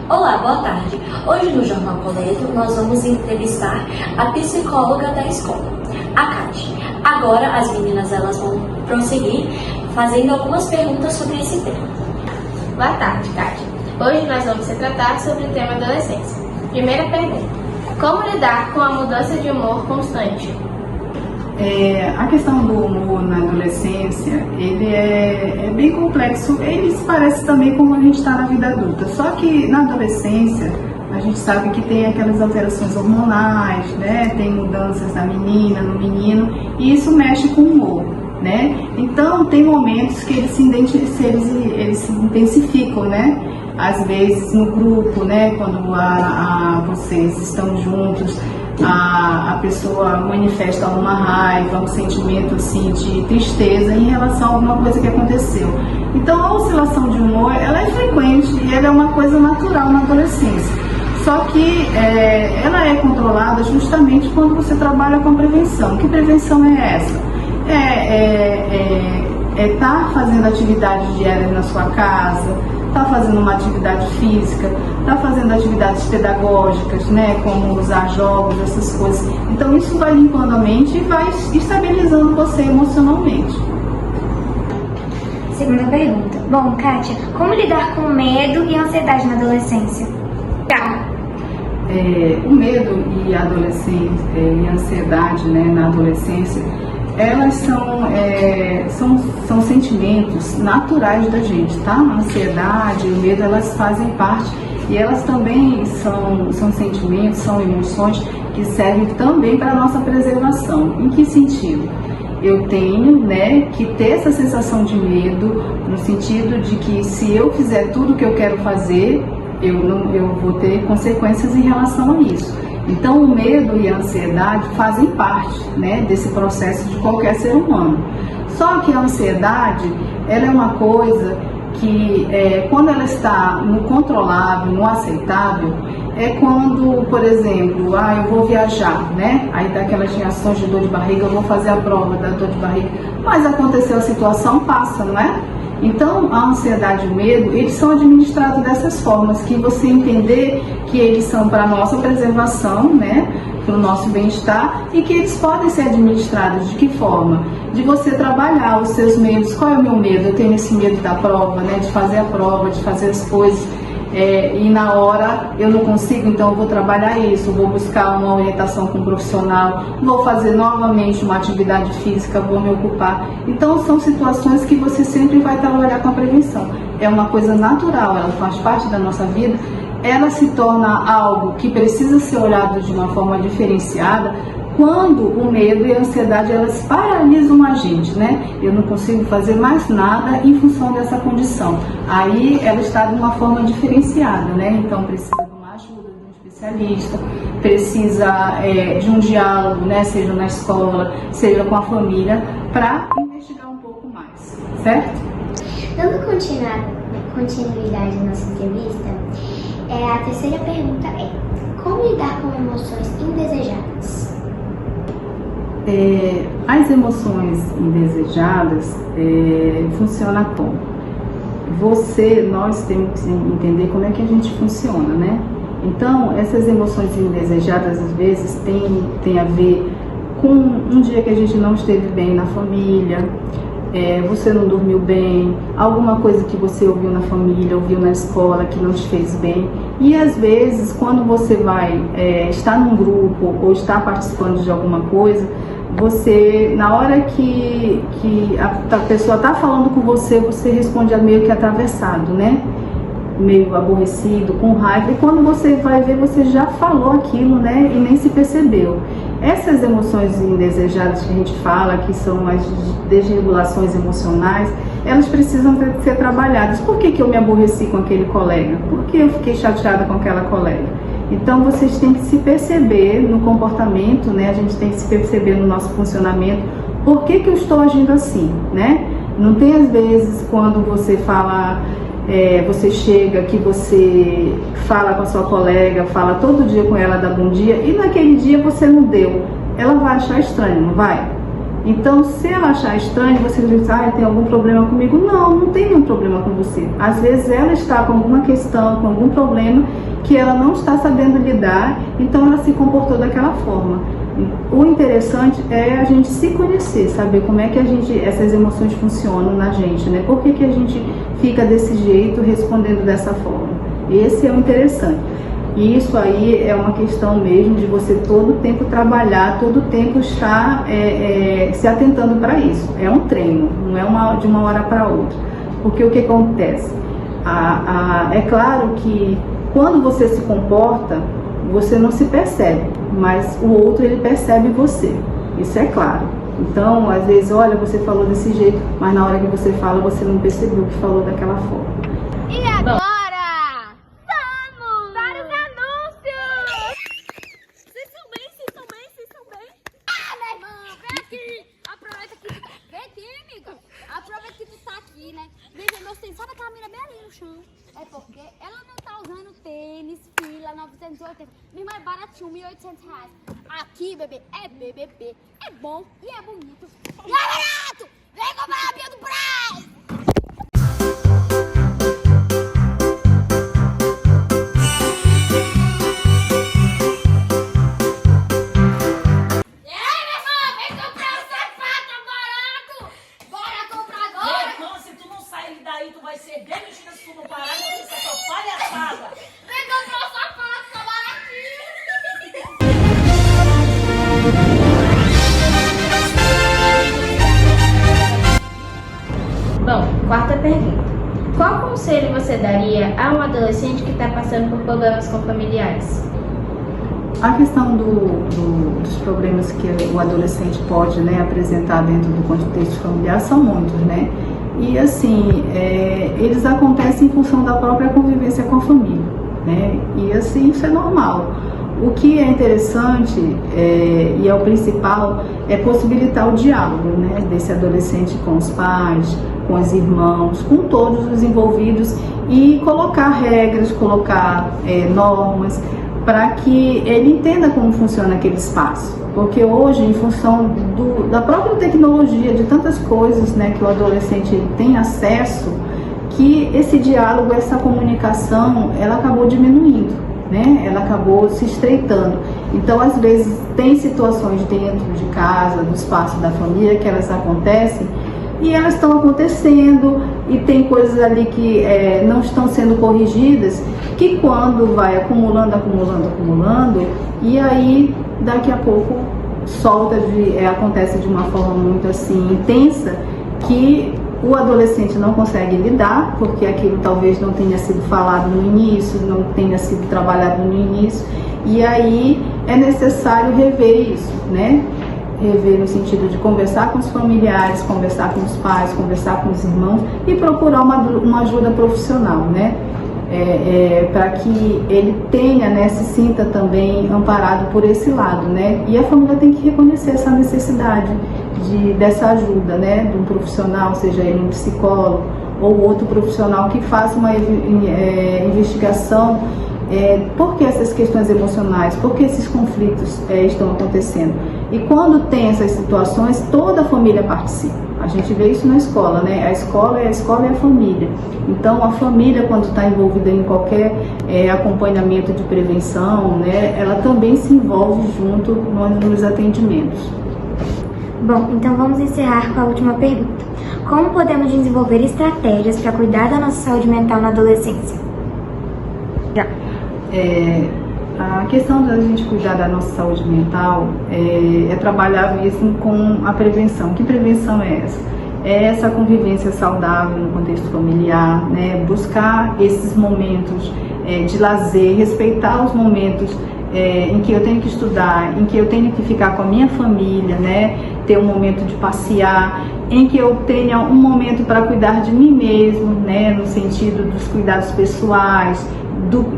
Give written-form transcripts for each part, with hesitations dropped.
Olá, boa tarde. Hoje no Jornal Colégio nós vamos entrevistar a psicóloga da escola, a Kátia. Agora as meninas elas vão prosseguir fazendo algumas perguntas sobre esse tema. Boa tarde, Kátia. Hoje nós vamos tratar sobre o tema adolescência. Primeira pergunta: como lidar com a mudança de humor constante? A questão do humor na adolescência, ele é bem complexo. Ele se parece também como a gente está na vida adulta. Só que na adolescência, a gente sabe que tem aquelas alterações hormonais, né? Tem mudanças na menina, no menino, e isso mexe com o humor, né? Então, tem momentos que eles se intensificam, né? Às vezes no grupo, né? Quando vocês estão juntos, a pessoa manifesta uma raiva, um sentimento assim de tristeza em relação a alguma coisa que aconteceu. Então a oscilação de humor, ela é frequente e ela é uma coisa natural na adolescência. Só que ela é controlada justamente quando você trabalha com prevenção. Que prevenção é essa? Estar fazendo atividades diárias na sua casa, está fazendo uma atividade física, está fazendo atividades pedagógicas, né, como usar jogos, essas coisas. Então isso vai limpando a mente e vai estabilizando você emocionalmente. Segunda pergunta. Bom, Kátia, como lidar com medo e ansiedade na adolescência? O medo e a adolescência e a ansiedade, né, na adolescência, elas são sentimentos naturais da gente, tá? A ansiedade e o medo, elas fazem parte e elas também são sentimentos, são emoções que servem também para a nossa preservação. Em que sentido? Eu tenho, né, que ter essa sensação de medo, no sentido de que se eu fizer tudo o que eu quero fazer, eu vou ter consequências em relação a isso. Então o medo e a ansiedade fazem parte, né, desse processo de qualquer ser humano. Só que a ansiedade, ela é uma coisa que quando ela está no controlável, no aceitável, é quando, por exemplo, eu vou viajar, né? Aí dá aquelas reações de dor de barriga, eu vou fazer a prova da dor de barriga, mas aconteceu a situação, passa, não é? Então, a ansiedade e o medo, eles são administrados dessas formas, que você entender que eles são para a nossa preservação, né, para o nosso bem-estar, e que eles podem ser administrados de que forma? De você trabalhar os seus medos. Qual é o meu medo? Eu tenho esse medo da prova, né, de fazer a prova, de fazer as coisas, e na hora eu não consigo, então eu vou trabalhar isso, vou buscar uma orientação com um profissional, vou fazer novamente uma atividade física, vou me ocupar. Então são situações que você sempre vai trabalhar com a prevenção. É uma coisa natural, ela faz parte da nossa vida, ela se torna algo que precisa ser olhado de uma forma diferenciada quando o medo e a ansiedade, elas paralisam a gente, né? Eu não consigo fazer mais nada em função dessa condição. Aí ela está de uma forma diferenciada, né? Então precisa de uma ajuda de um especialista, precisa de um diálogo, né? Seja na escola, seja com a família, para investigar um pouco mais, certo? Dando continuidade à nossa entrevista, a terceira pergunta é: como lidar com emoções indesejadas? As emoções indesejadas funcionam como? Nós temos que entender como é que a gente funciona, né? Então, essas emoções indesejadas, às vezes, tem a ver com um dia que a gente não esteve bem na família, você não dormiu bem, alguma coisa que você ouviu na família, ouviu na escola que não te fez bem. E às vezes, quando você vai estar num grupo ou está participando de alguma coisa, você, na hora que a pessoa está falando com você, você responde meio que atravessado, né? Meio aborrecido, com raiva, e quando você vai ver, você já falou aquilo, né? E nem se percebeu. Essas emoções indesejadas que a gente fala, que são as desregulações emocionais, elas precisam ser trabalhadas. Por que eu me aborreci com aquele colega? Por que eu fiquei chateada com aquela colega? Então vocês têm que se perceber no comportamento, né? A gente tem que se perceber no nosso funcionamento. Por que eu estou agindo assim, né? Não tem às vezes quando você fala, você chega, que você fala com a sua colega, fala todo dia com ela, dá bom dia, e naquele dia você não deu. Ela vai achar estranho, não vai? Então, se ela achar estranho, você diz, tem algum problema comigo? Não, não tem nenhum problema com você. Às vezes ela está com alguma questão, com algum problema que ela não está sabendo lidar, então ela se comportou daquela forma. O interessante é a gente se conhecer, saber como é que essas emoções funcionam na gente, né? Por que a gente fica desse jeito, respondendo dessa forma? Esse é o interessante. E isso aí é uma questão mesmo de você todo o tempo trabalhar, todo o tempo estar se atentando para isso. É um treino, não é de uma hora para outra. Porque o que acontece? É claro que quando você se comporta, você não se percebe, mas o outro ele percebe você. Isso é claro. Então, às vezes, olha, você falou desse jeito, mas na hora que você fala, você não percebeu que falou daquela forma. E agora? Vamos para os anúncios! Vocês estão bem? Meu irmão, vem aqui! Aproveita que tu tá... Vem aqui, amiga! Aproveita que tu tá aqui, né? Veja, meu senhor, sabe aquela mina bem ali no chão? É porque ela não tá usando tênis, fila, 980. Minha irmã é baratinho, R$1.800. Aqui, bebê, é BBB. É bom e é bonito. E é barato! Vem comprar a Bia do Brás! Daí tu vai ser demitida se tu não parar, porque isso é tua palhaçada. Vem comprar o sapato, tá baratinho. Bom, quarta pergunta. Qual conselho você daria a um adolescente que está passando por problemas com familiares? A questão dos problemas que o adolescente pode, né, apresentar dentro do contexto familiar são muitos, né? E assim, eles acontecem em função da própria convivência com a família, né? E assim, isso é normal. O que é interessante e é o principal é possibilitar o diálogo, né, desse adolescente com os pais, com os irmãos, com todos os envolvidos e colocar regras, colocar normas para que ele entenda como funciona aquele espaço. Porque hoje, em função da própria tecnologia, de tantas coisas, né, que o adolescente tem acesso, que esse diálogo, essa comunicação, ela acabou diminuindo, né? Ela acabou se estreitando. Então, às vezes, tem situações dentro de casa, do espaço da família, que elas acontecem, e elas estão acontecendo, e tem coisas ali que não estão sendo corrigidas, que quando vai acumulando, e aí daqui a pouco acontece de uma forma muito assim intensa, que o adolescente não consegue lidar, porque aquilo talvez não tenha sido falado no início, não tenha sido trabalhado no início, e aí é necessário rever isso, né? Rever no sentido de conversar com os familiares, conversar com os pais, conversar com os irmãos e procurar uma ajuda profissional, né? Para que ele tenha, né, se sinta também amparado por esse lado, né? E a família tem que reconhecer essa necessidade dessa ajuda, né? De um profissional, seja ele um psicólogo ou outro profissional que faça uma investigação. Por que essas questões emocionais, por que esses conflitos estão acontecendo? E quando tem essas situações, toda a família participa. A gente vê isso na escola, né? A escola é a família. Então, a família, quando está envolvida em qualquer acompanhamento de prevenção, né, ela também se envolve junto nos atendimentos. Bom, então vamos encerrar com a última pergunta. Como podemos desenvolver estratégias para cuidar da nossa saúde mental na adolescência? A questão da gente cuidar da nossa saúde mental é trabalhar mesmo com a prevenção. Que prevenção é essa? É essa convivência saudável no contexto familiar, né? Buscar esses momentos de lazer, respeitar os momentos em que eu tenho que estudar, em que eu tenho que ficar com a minha família, né? Ter um momento de passear, em que eu tenha um momento para cuidar de mim mesmo, né? No sentido dos cuidados pessoais,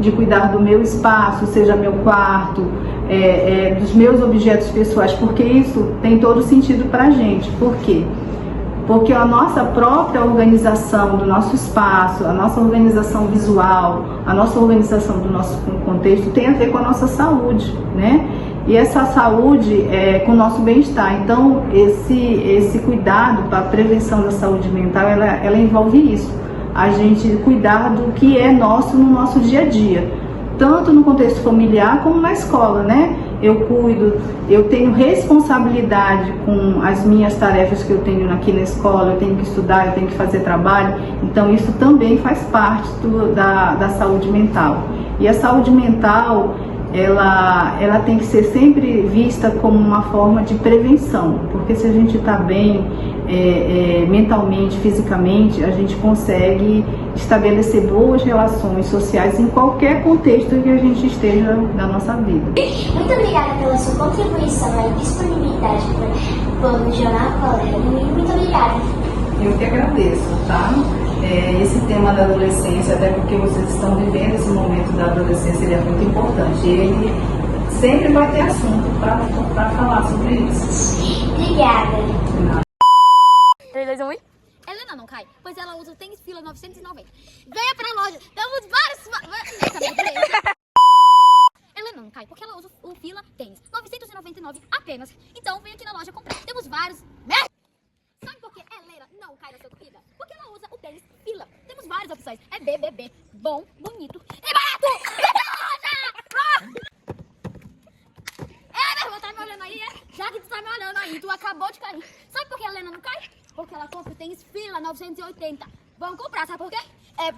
de cuidar do meu espaço, seja meu quarto, dos meus objetos pessoais, porque isso tem todo sentido para a gente. Por quê? Porque a nossa própria organização do nosso espaço, a nossa organização visual, a nossa organização do nosso contexto tem a ver com a nossa saúde, né? e essa saúde é com o nosso bem-estar. Então, esse cuidado para a prevenção da saúde mental, ela envolve isso. A gente cuidar do que é nosso no nosso dia a dia, tanto no contexto familiar como na escola, né? Eu cuido, eu tenho responsabilidade com as minhas tarefas que eu tenho aqui na escola, eu tenho que estudar, eu tenho que fazer trabalho, então isso também faz parte da saúde mental. E a saúde mental, ela tem que ser sempre vista como uma forma de prevenção, porque se a gente está bem mentalmente, fisicamente, a gente consegue estabelecer boas relações sociais em qualquer contexto que a gente esteja na nossa vida. Muito obrigada pela sua contribuição e disponibilidade pelo Jornal Colega. Muito obrigada. Eu que agradeço, tá? Esse tema da adolescência, até porque vocês estão vivendo esse momento da adolescência, ele é muito importante. Ele sempre vai ter assunto para falar sobre isso. Obrigada. 3, 2, 1 e... Helena não cai, pois ela usa o tênis fila 990. Venha pra loja, temos vários... Helena não cai, porque ela usa o fila tênis 999 apenas. Então vem aqui na loja comprar. Temos vários... Sabe por que Helena não cai na sua corrida? Porque ela usa o tênis fila. Temos várias opções. É BBB, bom, bonito e barato! Meu irmão, tá me olhando aí, é? Já que tu tá me olhando aí, tu acabou de cair. Sabe por que a Helena não cai? Porque ela compra o tênis fila 980. Vamos comprar, sabe por quê? É